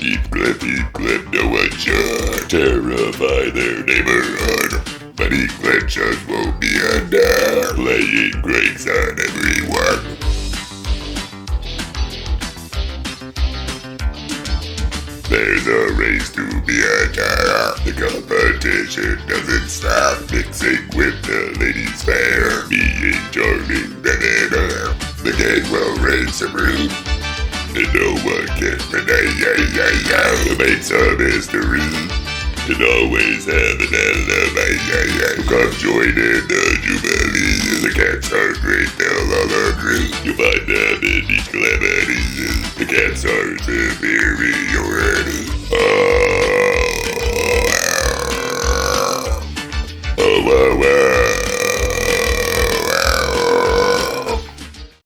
HeathCliff, no one should terrify their neighborhood. But HeathCliff just won't be undone, playing pranks on everyone. There's a race to be a top. The competition doesn't stop. Mixing with the ladies fair, being charming than ever. The game will reign supreme, and no one can deny. The makes a mystery, and always have an alibi. Come join in the jubilee. The cats are great, they'll all agree. You'll find them in each calamity. The cats are superiority.